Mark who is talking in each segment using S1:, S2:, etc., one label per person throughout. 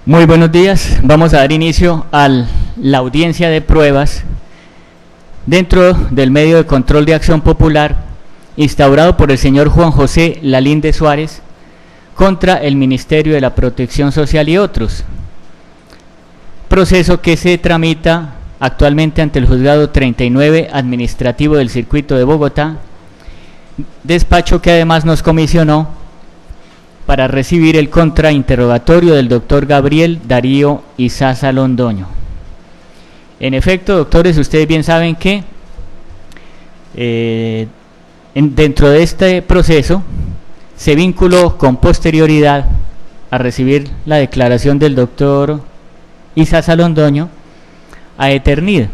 S1: Muy buenos días, vamos a dar inicio a la audiencia de pruebas dentro del medio de control de acción popular instaurado por el señor Juan José Lalinde Suárez contra el Ministerio de la Protección Social y otros. Proceso que se tramita actualmente ante el Juzgado 39 Administrativo del Circuito de Bogotá, despacho que además nos comisionó para recibir el contrainterrogatorio del doctor Gabriel Darío Izaza Londoño. En efecto, doctores, ustedes bien saben que dentro de este proceso se vinculó con posterioridad a recibir la declaración del doctor Izaza Londoño a Eternid.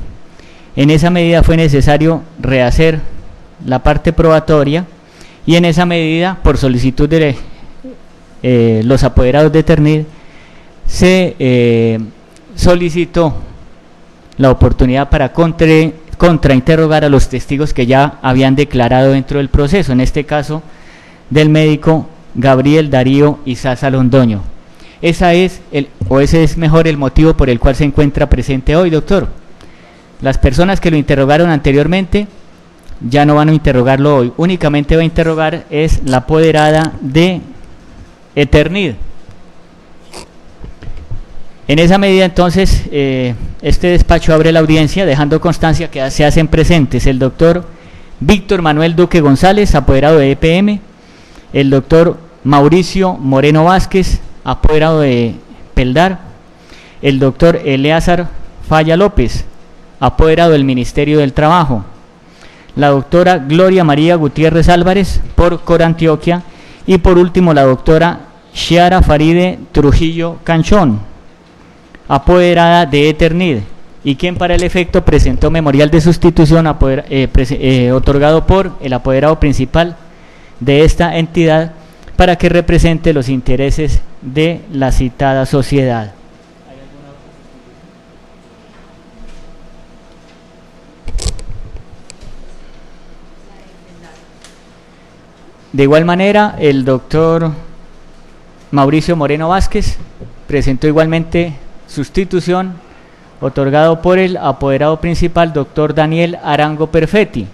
S1: En esa medida fue necesario rehacer la parte probatoria y en esa medida, por solicitud de los apoderados de Eternid, se solicitó la oportunidad para contrainterrogar a los testigos que ya habían declarado dentro del proceso, en este caso del médico Gabriel Darío Izaza Londoño. Ese es mejor el motivo por el cual se encuentra presente hoy, doctor. Las personas que lo interrogaron anteriormente ya no van a interrogarlo hoy, únicamente va a interrogar es la apoderada de Eternid. En esa medida entonces este despacho abre la audiencia dejando constancia que se hacen presentes el doctor Víctor Manuel Duque González, apoderado de EPM, el doctor Mauricio Moreno Vázquez, apoderado de Peldar, el doctor Eleazar Falla López, apoderado del Ministerio del Trabajo, la doctora Gloria María Gutiérrez Álvarez por Corantioquia, y por último la doctora Xiara Faride Trujillo Canchón, apoderada de Eternid, y quien para el efecto presentó memorial de sustitución otorgado por el apoderado principal de esta entidad para que represente los intereses de la citada sociedad. De igual manera, el doctor Mauricio Moreno Vázquez presentó igualmente sustitución otorgado por el apoderado principal, doctor Daniel Arango Perfetti.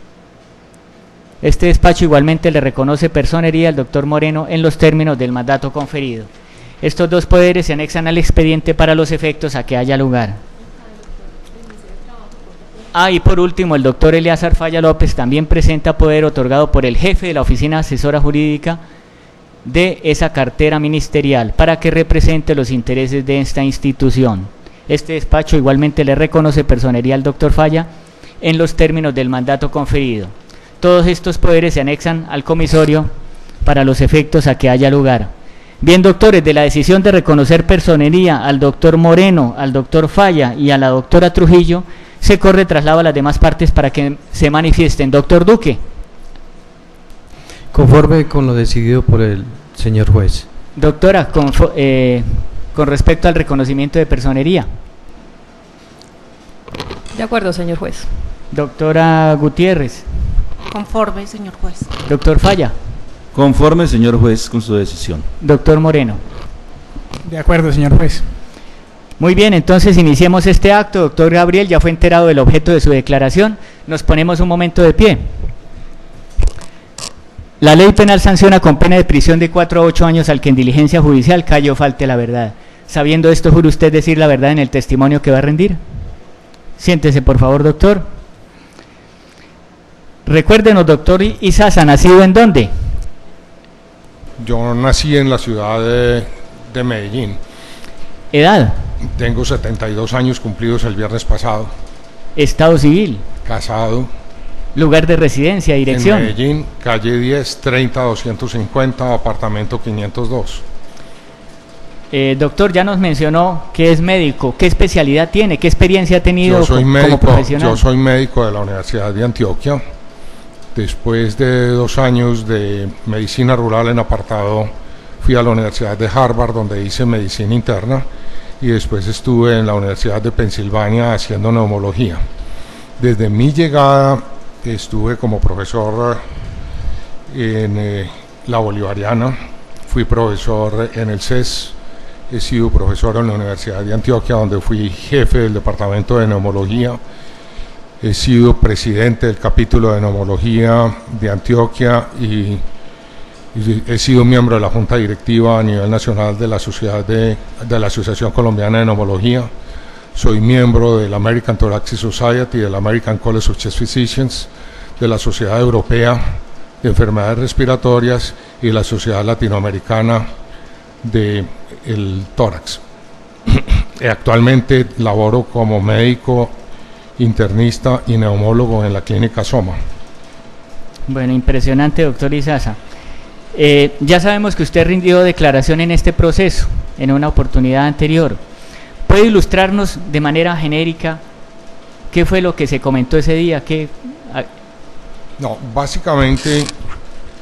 S1: Este despacho igualmente le reconoce personería al doctor Moreno en los términos del mandato conferido. Estos dos poderes se anexan al expediente para los efectos a que haya lugar. Y por último, el doctor Eleazar Falla López también presenta poder otorgado por el jefe de la Oficina Asesora Jurídica de esa cartera ministerial para que represente los intereses de esta institución. Este despacho igualmente le reconoce personería al doctor Falla en los términos del mandato conferido. Todos estos poderes se anexan al comisorio para los efectos a que haya lugar. Bien, doctores, de la decisión de reconocer personería al doctor Moreno, al doctor Falla y a la doctora Trujillo, se corre traslado a las demás partes para que se manifiesten. Doctor Duque.
S2: Conforme con lo decidido por el señor juez.
S1: Doctora, con respecto al reconocimiento de personería.
S3: De acuerdo, señor juez.
S1: Doctora Gutiérrez.
S4: Conforme, señor juez.
S1: Doctor Falla.
S5: Conforme, señor juez, con su decisión.
S1: Doctor Moreno.
S6: De acuerdo, señor juez.
S1: Muy bien, entonces iniciemos este acto. Doctor Gabriel, ya fue enterado del objeto de su declaración. Nos ponemos un momento de pie. La ley penal sanciona con pena de prisión de 4 a 8 años al que en diligencia judicial calle o falte la verdad. Sabiendo esto, ¿jura usted decir la verdad en el testimonio que va a rendir? Siéntese, por favor, doctor. Recuérdenos, doctor Izaza, ¿nacido en dónde?
S7: Yo nací en la ciudad de Medellín.
S1: ¿Edad?
S7: Tengo 72 años cumplidos el viernes pasado.
S1: ¿Estado civil?
S7: Casado.
S1: ¿Lugar de residencia, dirección?
S7: En Medellín, calle 10, 30-250, apartamento 502.
S1: Doctor, ya nos mencionó que es médico. ¿Qué especialidad tiene? ¿Qué experiencia ha tenido como profesional?
S7: Yo soy médico de la Universidad de Antioquia. Después de 2 años de medicina rural en apartado, fui a la Universidad de Harvard, donde hice medicina interna, y después estuve en la Universidad de Pensilvania haciendo neumología. Desde mi llegada estuve como profesor en la Bolivariana, fui profesor en el CES, he sido profesor en la Universidad de Antioquia, donde fui jefe del departamento de neumología. He sido presidente del capítulo de neumología de Antioquia y he sido miembro de la junta directiva a nivel nacional de la Asociación Colombiana de Neumología. Soy miembro de la American Thoracic Society, del American College of Chest Physicians, de la Sociedad Europea de Enfermedades Respiratorias y de la Sociedad Latinoamericana del Tórax. Actualmente laboro como médico internista y neumólogo en la clínica Soma.
S1: Bueno, impresionante, doctor Izaza. Ya sabemos que usted rindió declaración en este proceso, en una oportunidad anterior. ¿Puede ilustrarnos de manera genérica qué fue lo que se comentó ese día?
S7: No, básicamente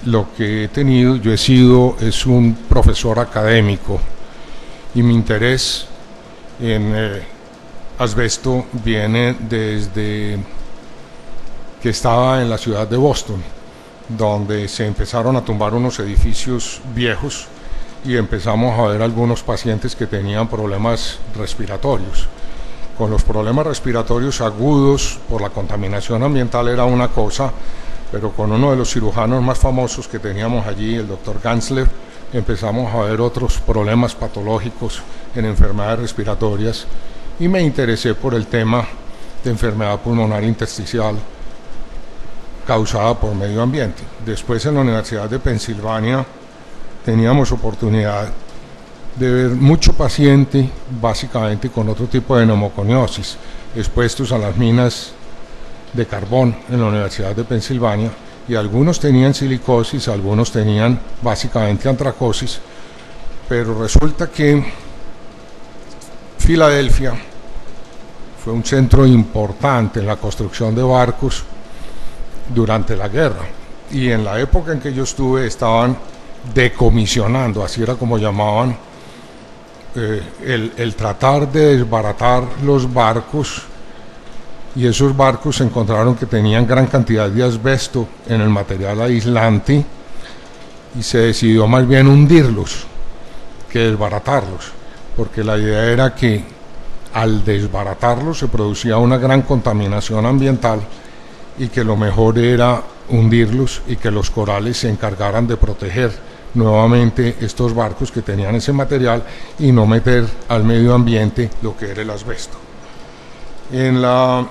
S7: lo que he tenido, es un profesor académico y mi interés en asbesto viene desde que estaba en la ciudad de Boston, donde se empezaron a tumbar unos edificios viejos y empezamos a ver algunos pacientes que tenían problemas respiratorios. Con los problemas respiratorios agudos por la contaminación ambiental era una cosa, pero con uno de los cirujanos más famosos que teníamos allí, el doctor Gansler, empezamos a ver otros problemas patológicos en enfermedades respiratorias y me interesé por el tema de enfermedad pulmonar intersticial causada por medio ambiente. Después en la Universidad de Pensilvania teníamos oportunidad de ver mucho paciente básicamente con otro tipo de neumoconiosis expuestos a las minas de carbón en la Universidad de Pensilvania, y algunos tenían silicosis, algunos tenían básicamente antracosis, pero resulta que Filadelfia fue un centro importante en la construcción de barcos durante la guerra, y en la época en que yo estuve estaban decomisionando, así era como llamaban, el tratar de desbaratar los barcos, y esos barcos se encontraron que tenían gran cantidad de asbesto en el material aislante y se decidió más bien hundirlos que desbaratarlos, porque la idea era que al desbaratarlos se producía una gran contaminación ambiental y que lo mejor era hundirlos y que los corales se encargaran de proteger nuevamente estos barcos que tenían ese material y no meter al medio ambiente lo que era el asbesto. En la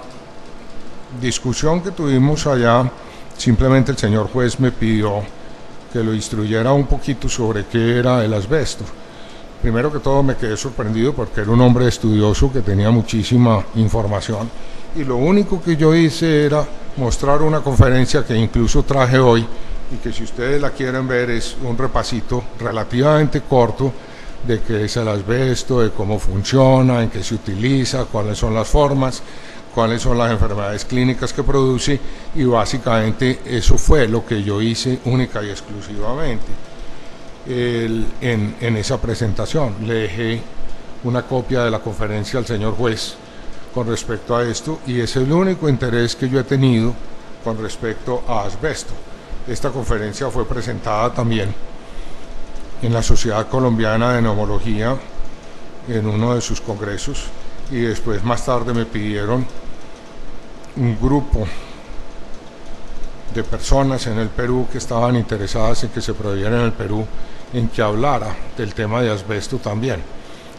S7: discusión que tuvimos allá, simplemente el señor juez me pidió que lo instruyera un poquito sobre qué era el asbesto. Primero que todo me quedé sorprendido porque era un hombre estudioso que tenía muchísima información, y lo único que yo hice era mostrar una conferencia que incluso traje hoy y que si ustedes la quieren ver es un repasito relativamente corto de qué es el asbesto, de cómo funciona, en qué se utiliza, cuáles son las formas, cuáles son las enfermedades clínicas que produce, y básicamente eso fue lo que yo hice única y exclusivamente en esa presentación. Le dejé una copia de la conferencia al señor juez con respecto a esto, y es el único interés que yo he tenido con respecto a asbesto. Esta conferencia fue presentada también en la Sociedad Colombiana de Neumología en uno de sus congresos, y después más tarde me pidieron un grupo de personas en el Perú que estaban interesadas en que se prohibiera en el Perú, en que hablara del tema de asbesto también.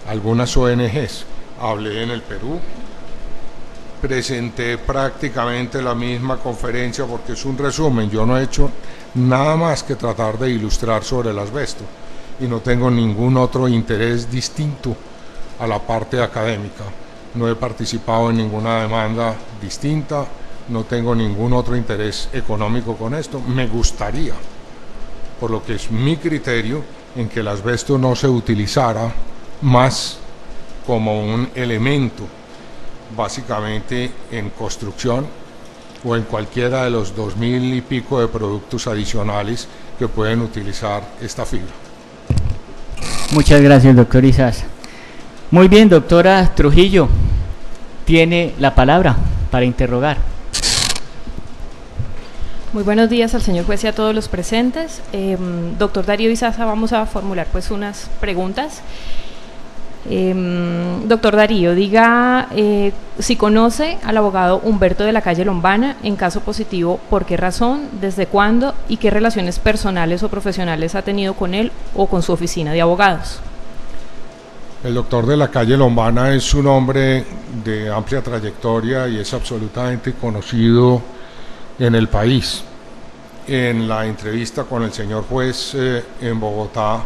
S7: Algunas ONGs, hablé en el Perú, presenté prácticamente la misma conferencia porque es un resumen, yo no he hecho nada más que tratar de ilustrar sobre el asbesto y no tengo ningún otro interés distinto a la parte académica. No he participado en ninguna demanda distinta, no tengo ningún otro interés económico con esto. Me gustaría, por lo que es mi criterio, en que el asbesto no se utilizara más como un elemento básicamente en construcción o en cualquiera de los 2000 y pico de productos adicionales que pueden utilizar esta fibra.
S1: Muchas gracias, doctor Izaza. Muy bien, doctora Trujillo, tiene la palabra para interrogar.
S3: Muy buenos días al señor juez y a todos los presentes. Doctor Darío Izaza, vamos a formular pues unas preguntas. Doctor Darío, diga si conoce al abogado Humberto de la Calle Lombana, en caso positivo, por qué razón, desde cuándo y qué relaciones personales o profesionales ha tenido con él o con su oficina de abogados.
S7: El doctor de la Calle Lombana es un hombre de amplia trayectoria y es absolutamente conocido en el país. En la entrevista con el señor juez en Bogotá,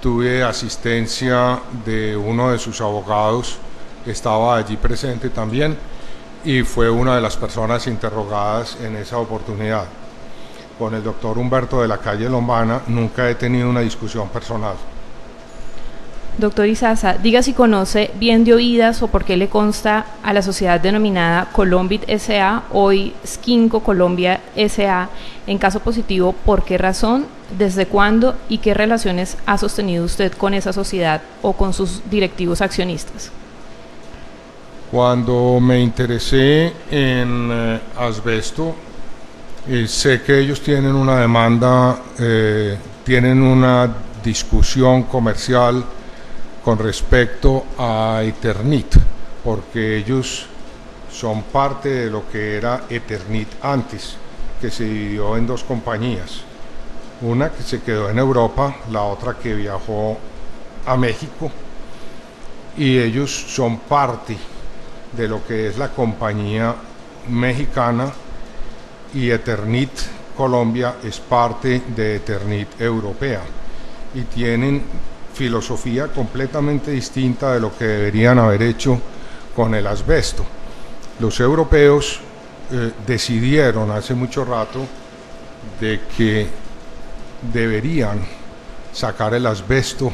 S7: tuve asistencia de uno de sus abogados, estaba allí presente también y fue una de las personas interrogadas en esa oportunidad. Con el doctor Humberto de la Calle Lombana nunca he tenido una discusión personal.
S3: Doctor Izaza, diga si conoce bien de oídas o por qué le consta a la sociedad denominada Colombit S.A., hoy Skinco Colombia S.A., en caso positivo, por qué razón, desde cuándo y qué relaciones ha sostenido usted con esa sociedad o con sus directivos accionistas.
S7: Cuando me interesé en asbesto, sé que ellos tienen una demanda, tienen una discusión comercial con respecto a Eternit, porque ellos son parte de lo que era Eternit antes, que se dividió en dos compañías, una que se quedó en Europa, la otra que viajó a México, y ellos son parte de lo que es la compañía mexicana, y Eternit Colombia es parte de Eternit Europea, y tienen filosofía completamente distinta de lo que deberían haber hecho con el asbesto. Los europeos decidieron hace mucho rato de que deberían sacar el asbesto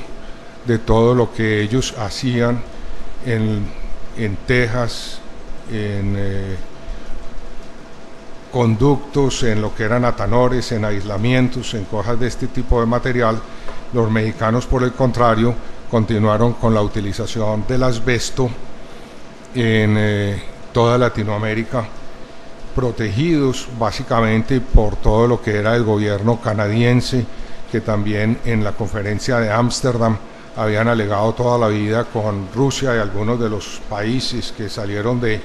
S7: de todo lo que ellos hacían en tejas, en conductos, en lo que eran atanores, en aislamientos, en cosas de este tipo de material. Los mexicanos, por el contrario, continuaron con la utilización del asbesto en toda Latinoamérica, protegidos básicamente por todo lo que era el gobierno canadiense, que también en la conferencia de Ámsterdam habían alegado toda la vida con Rusia y algunos de los países que salieron de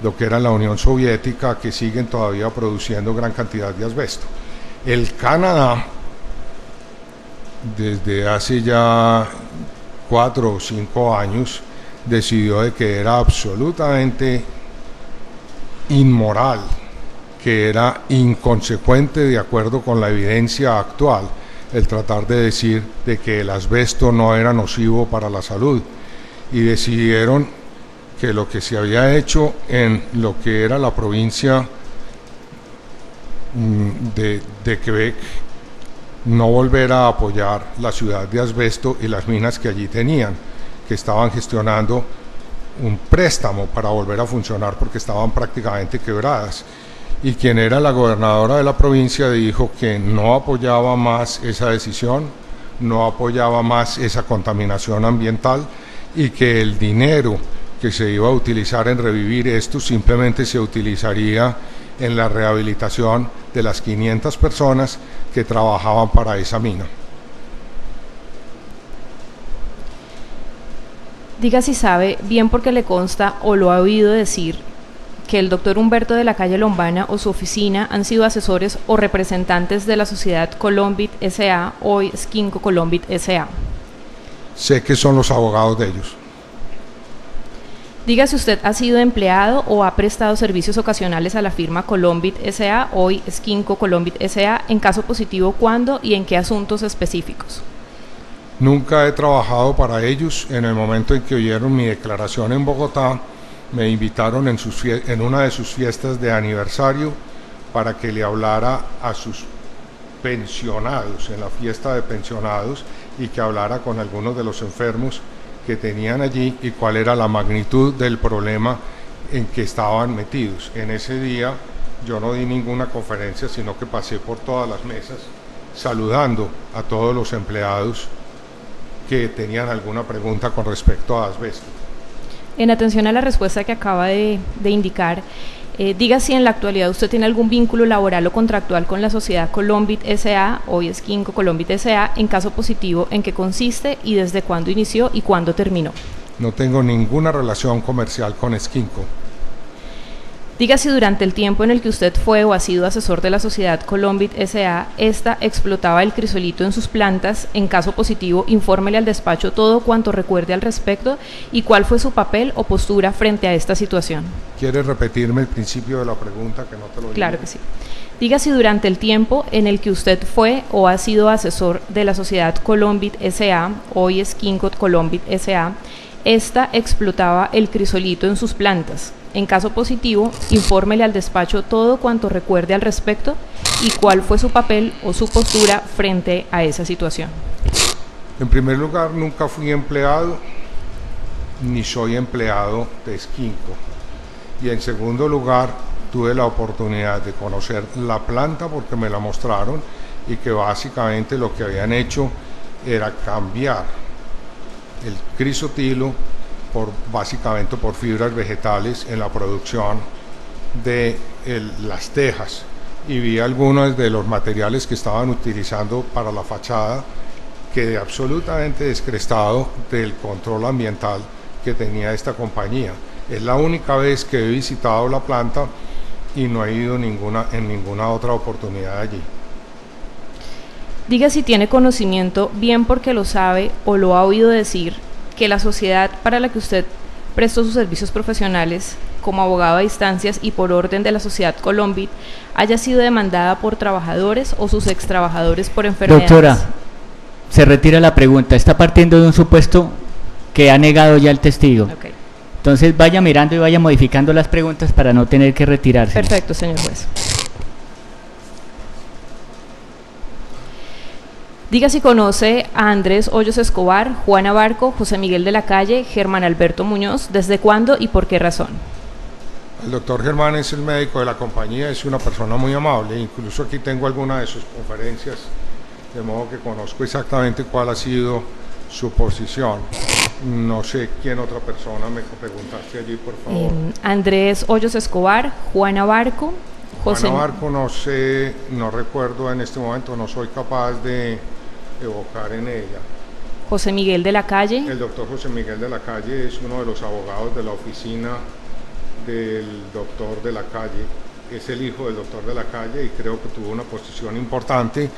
S7: lo que era la Unión Soviética, que siguen todavía produciendo gran cantidad de asbesto. El Canadá, desde hace ya 4 o 5 años, decidió de que era absolutamente inmoral, que era inconsecuente de acuerdo con la evidencia actual, el tratar de decir de que el asbesto no era nocivo para la salud, y decidieron que lo que se había hecho en lo que era la provincia de Quebec, no volver a apoyar la ciudad de asbesto y las minas que allí tenían, que estaban gestionando un préstamo para volver a funcionar porque estaban prácticamente quebradas. Y quien era la gobernadora de la provincia dijo que no apoyaba más esa decisión, no apoyaba más esa contaminación ambiental, y que el dinero que se iba a utilizar en revivir esto simplemente se utilizaría en la rehabilitación de las 500 personas que trabajaban para esa mina.
S3: Diga si sabe, bien porque le consta o lo ha oído decir, que el doctor Humberto de la Calle Lombana o su oficina han sido asesores o representantes de la sociedad Colombit S.A., hoy Skinco Colombit S.A.
S7: Sé que son los abogados de ellos.
S3: Diga si usted ha sido empleado o ha prestado servicios ocasionales a la firma Colombit S.A., hoy Skinco Colombit S.A., en caso positivo, ¿cuándo y en qué asuntos específicos?
S7: Nunca he trabajado para ellos. En el momento en que oyeron mi declaración en Bogotá, me invitaron en una de sus fiestas de aniversario para que le hablara a sus pensionados, en la fiesta de pensionados, y que hablara con algunos de los enfermos que tenían allí y cuál era la magnitud del problema en que estaban metidos. En ese día yo no di ninguna conferencia, sino que pasé por todas las mesas saludando a todos los empleados que tenían alguna pregunta con respecto a asbesto.
S3: En atención a la respuesta que acaba de indicar, diga si en la actualidad usted tiene algún vínculo laboral o contractual con la sociedad Colombit S.A., hoy es Quinco Colombit S.A., en caso positivo, en qué consiste y desde cuándo inició y cuándo terminó.
S7: No tengo ninguna relación comercial con Esquinco.
S3: Diga si durante el tiempo en el que usted fue o ha sido asesor de la sociedad Colombit S.A., esta explotaba el crisolito en sus plantas. En caso positivo, infórmele al despacho todo cuanto recuerde al respecto y cuál fue su papel o postura frente a esta situación.
S7: ¿Quieres repetirme el principio de la pregunta que no te lo dije?
S3: Claro que sí. Diga si durante el tiempo en el que usted fue o ha sido asesor de la sociedad Colombit S.A., hoy es Quinco Colombit S.A., esta explotaba el crisolito en sus plantas. En caso positivo, infórmele al despacho todo cuanto recuerde al respecto y cuál fue su papel o su postura frente a esa situación.
S7: En primer lugar, nunca fui empleado ni soy empleado de Esquinco. Y en segundo lugar, tuve la oportunidad de conocer la planta porque me la mostraron y que básicamente lo que habían hecho era cambiar el crisotilo básicamente por fibras vegetales en la producción de las tejas, y vi algunos de los materiales que estaban utilizando para la fachada. Quedé absolutamente descrestado del control ambiental que tenía esta compañía. Es la única vez que he visitado la planta y no he ido en ninguna otra oportunidad allí.
S3: Diga si tiene conocimiento, bien porque lo sabe o lo ha oído decir, que la sociedad para la que usted prestó sus servicios profesionales como abogado a distancias y por orden de la sociedad Colombit haya sido demandada por trabajadores o sus extrabajadores por enfermedades.
S1: Doctora, se retira la pregunta. Está partiendo de un supuesto que ha negado ya el testigo.
S3: Okay.
S1: Entonces vaya mirando y vaya modificando las preguntas para no tener que retirarse.
S3: Perfecto, señor juez. Diga si conoce a Andrés Hoyos Escobar, Juana Barco, José Miguel de la Calle, Germán Alberto Muñoz, ¿desde cuándo y por qué razón?
S7: El doctor Germán es el médico de la compañía, es una persona muy amable, incluso aquí tengo alguna de sus conferencias, de modo que conozco exactamente cuál ha sido su posición. No sé quién otra persona me preguntaste allí, por favor.
S3: Andrés Hoyos Escobar, Juana Barco, José...
S7: Juana Barco no sé, no recuerdo en este momento, no soy capaz de evocar en ella.
S3: José Miguel de la Calle.
S7: El doctor José Miguel de la Calle es uno de los abogados de la oficina del doctor de la Calle, es el hijo del doctor de la Calle y creo que tuvo una posición importante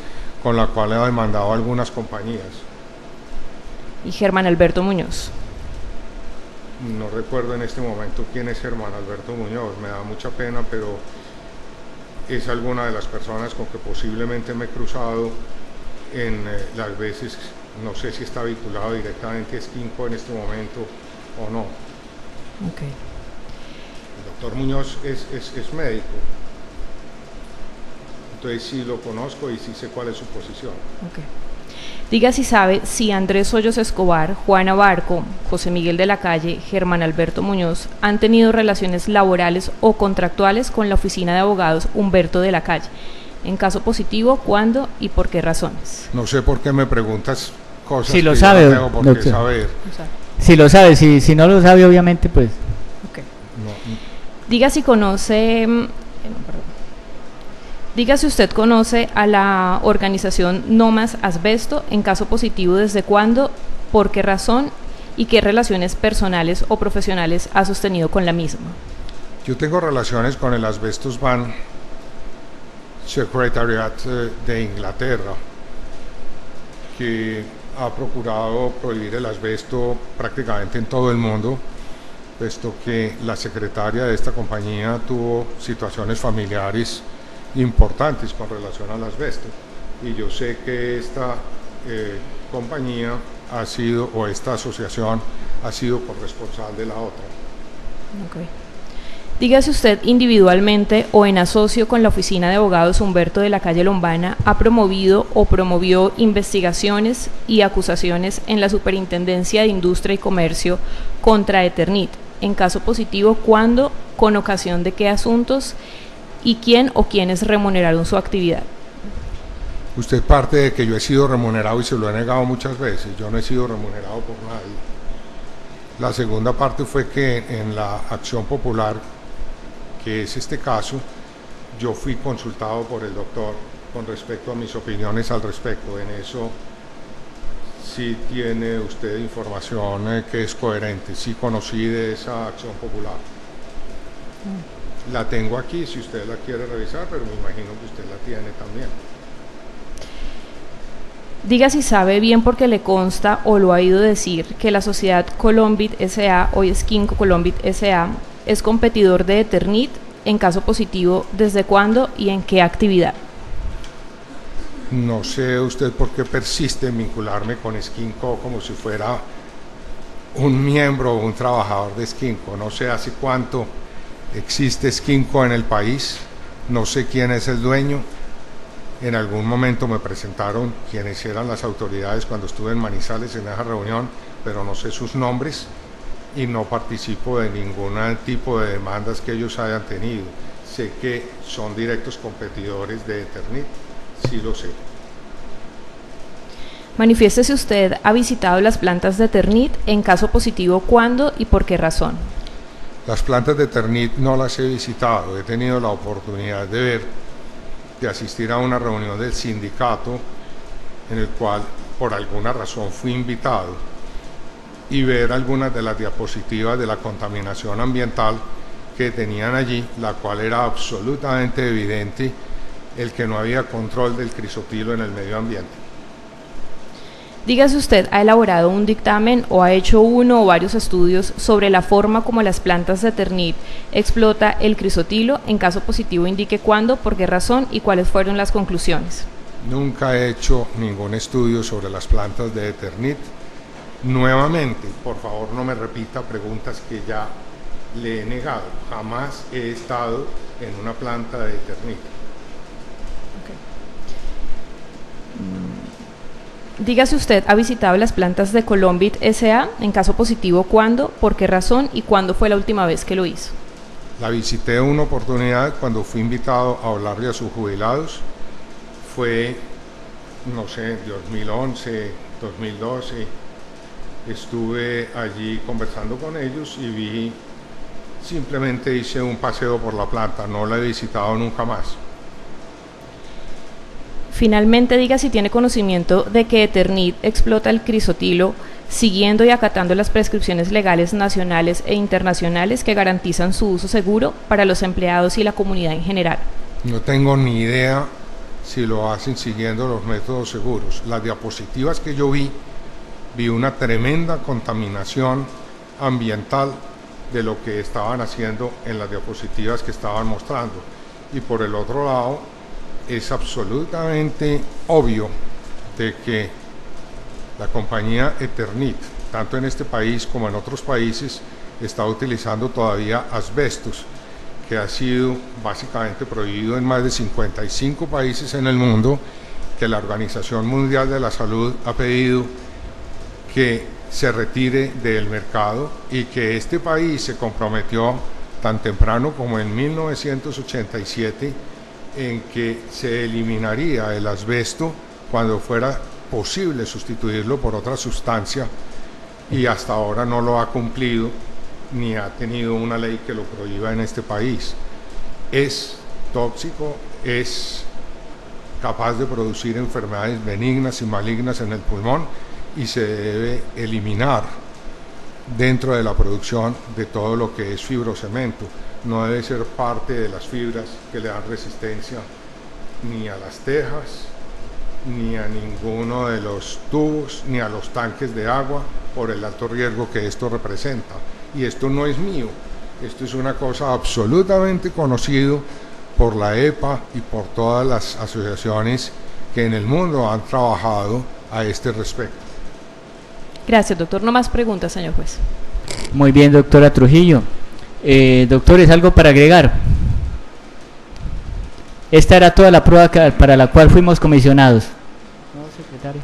S7: con la cual ha demandado a algunas compañías.
S3: Y Germán Alberto Muñoz.
S7: No recuerdo en este momento quién es Germán Alberto Muñoz, me da mucha pena, pero es alguna de las personas con que posiblemente me he cruzado en las veces, no sé si está vinculado directamente a Esquinco en este momento o no.
S3: Okay.
S7: El doctor Muñoz es médico, entonces sí lo conozco y sí sé cuál es su posición.
S3: Okay. Diga si sabe si Andrés Hoyos Escobar, Juana Barco, José Miguel de la Calle, Germán Alberto Muñoz han tenido relaciones laborales o contractuales con la oficina de abogados Humberto de la Calle. En caso positivo, ¿cuándo y por qué razones?
S7: No sé por qué me preguntas cosas
S1: si lo
S7: que
S1: sabe,
S7: yo no tengo por qué
S1: doctor.
S7: saber.
S1: Si lo sabe, si no lo sabe, obviamente, pues...
S3: Okay.
S7: No.
S3: Diga si conoce... Diga si usted conoce a la organización No Más Asbesto, en caso positivo, desde cuándo, por qué razón y qué relaciones personales o profesionales ha sostenido con la misma.
S7: Yo tengo relaciones con el Asbestos Ban Secretariat de Inglaterra, que ha procurado prohibir el asbesto prácticamente en todo el mundo, puesto que la secretaria de esta compañía tuvo situaciones familiares importantes con relación al asbesto, y yo sé que esta compañía ha sido, o esta asociación ha sido corresponsal de la otra.
S3: Okay. Dígase usted individualmente o en asocio con la oficina de abogados Humberto de la Calle Lombana ha promovido o promovió investigaciones y acusaciones en la Superintendencia de Industria y Comercio contra Eternit. En caso positivo, ¿cuándo, con ocasión de qué asuntos y quién o quiénes remuneraron su actividad?
S7: Usted parte de que yo he sido remunerado y se lo he negado muchas veces. Yo no he sido remunerado por nadie. La segunda parte fue que en la acción popular, que es este caso, yo fui consultado por el doctor con respecto a mis opiniones al respecto. En eso sí tiene usted información que es coherente, sí conocí de esa acción popular. La tengo aquí si usted la quiere revisar, pero me imagino que usted la tiene también.
S3: Diga si sabe bien porque le consta o lo ha oído decir que la sociedad Colombit S.A., hoy es Quinco Colombit S.A., es competidor de Eternit. En caso positivo, ¿desde cuándo y en qué actividad?
S7: No sé usted por qué persiste en vincularme con Skinco como si fuera un miembro o un trabajador de Skinco. No sé hace cuánto existe Skinco en el país, no sé quién es el dueño. En algún momento me presentaron quienes eran las autoridades cuando estuve en Manizales en esa reunión, pero no sé sus nombres y no participo de ningún tipo de demandas que ellos hayan tenido. Sé que son directos competidores de Eternit, sí lo sé.
S3: Manifieste si usted ha visitado las plantas de Eternit, en caso positivo, ¿cuándo y por qué razón?
S7: Las plantas de Eternit no las he visitado, he tenido la oportunidad de asistir a una reunión del sindicato en el cual por alguna razón fui invitado y ver algunas de las diapositivas de la contaminación ambiental que tenían allí, la cual era absolutamente evidente el que no había control del crisotilo en el medio ambiente.
S3: Diga si usted ha elaborado un dictamen o ha hecho uno o varios estudios sobre la forma como las plantas de Eternit explota el crisotilo. En caso positivo, indique cuándo, por qué razón y cuáles fueron las conclusiones.
S7: Nunca he hecho ningún estudio sobre las plantas de Eternit. Nuevamente, por favor, no me repita preguntas que ya le he negado. Jamás he estado en una planta de Eternit.
S3: Diga si usted ha visitado las plantas de Colombit S.A., en caso positivo, ¿cuándo, por qué razón y cuándo fue la última vez que lo hizo?
S7: La visité una oportunidad cuando fui invitado a hablarle a sus jubilados. Fue, no sé, 2011, 2012. Estuve allí conversando con ellos y simplemente hice un paseo por la planta, no la he visitado nunca más.
S3: Finalmente, diga si tiene conocimiento de que Eternit explota el crisotilo siguiendo y acatando las prescripciones legales nacionales e internacionales que garantizan su uso seguro para los empleados y la comunidad en general.
S7: No tengo ni idea si lo hacen siguiendo los métodos seguros. Las diapositivas que yo vi una tremenda contaminación ambiental de lo que estaban haciendo en las diapositivas que estaban mostrando. Y por el otro lado, es absolutamente obvio de que la compañía Eternit, tanto en este país como en otros países, está utilizando todavía asbestos, que ha sido básicamente prohibido en más de 55 países en el mundo, que la Organización Mundial de la Salud ha pedido que se retire del mercado y que este país se comprometió tan temprano como en 1987 en que se eliminaría el asbesto cuando fuera posible sustituirlo por otra sustancia, y hasta ahora no lo ha cumplido ni ha tenido una ley que lo prohíba en este país. Es tóxico, es capaz de producir enfermedades benignas y malignas en el pulmón y se debe eliminar dentro de la producción de todo lo que es fibrocemento. No debe ser parte de las fibras que le dan resistencia ni a las tejas, ni a ninguno de los tubos, ni a los tanques de agua, por el alto riesgo que esto representa. Y esto no es mío, esto es una cosa absolutamente conocida por la EPA y por todas las asociaciones que en el mundo han trabajado a este respecto.
S3: Gracias, doctor. No más preguntas, señor juez.
S1: Muy bien, doctora Trujillo. Doctores, ¿algo para agregar? Esta era toda la prueba para la cual fuimos comisionados. No, secretario.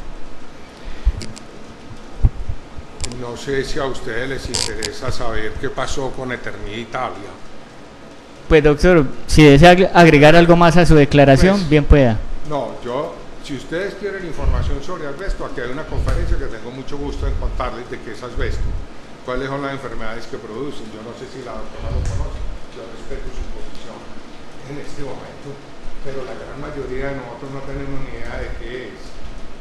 S7: No sé si a ustedes les interesa saber qué pasó con Eternit Italia.
S1: Pues doctor, si desea agregar algo más a su declaración,
S7: Pues,
S1: bien pueda.
S7: No, si ustedes quieren información sobre asbesto, aquí hay una conferencia que tengo mucho gusto en contarles de qué es asbesto. cuáles son las enfermedades que producen. Yo no sé si la doctora lo conoce, yo respeto su posición en este momento, pero la gran mayoría de nosotros no tenemos ni idea de qué es.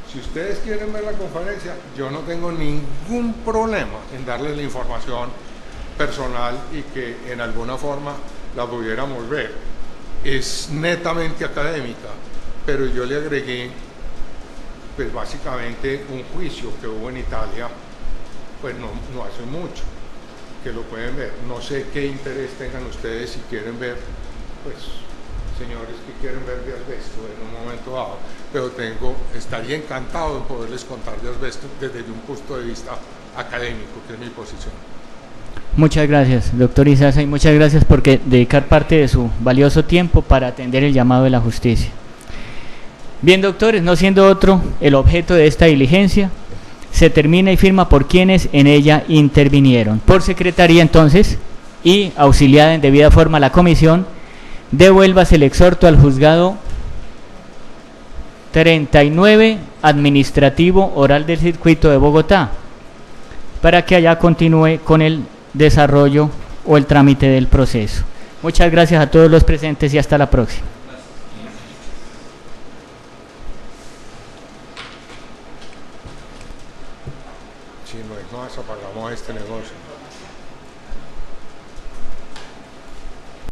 S7: Si ustedes quieren ver la conferencia, yo no tengo ningún problema en darles la información personal y que en alguna forma la pudiéramos ver. Es netamente académica, pero yo le agregué pues básicamente un juicio que hubo en Italia pues no hace mucho, que lo pueden ver. No sé qué interés tengan ustedes si quieren ver, pues señores que quieren ver de asbesto en un momento dado, pero estaría encantado en poderles contar de asbesto desde un punto de vista académico, que es mi posición.
S1: Muchas gracias, doctor Izaza, y muchas gracias por dedicar parte de su valioso tiempo para atender el llamado de la justicia. Bien, doctores, no siendo otro el objeto de esta diligencia, se termina y firma por quienes en ella intervinieron. Por secretaría, entonces, y auxiliada en debida forma la comisión, devuélvase el exhorto al juzgado 39 administrativo oral del circuito de Bogotá, para que allá continúe con el desarrollo o el trámite del proceso. Muchas gracias a todos los presentes y hasta la próxima.
S7: Si no es más, apagamos este negocio.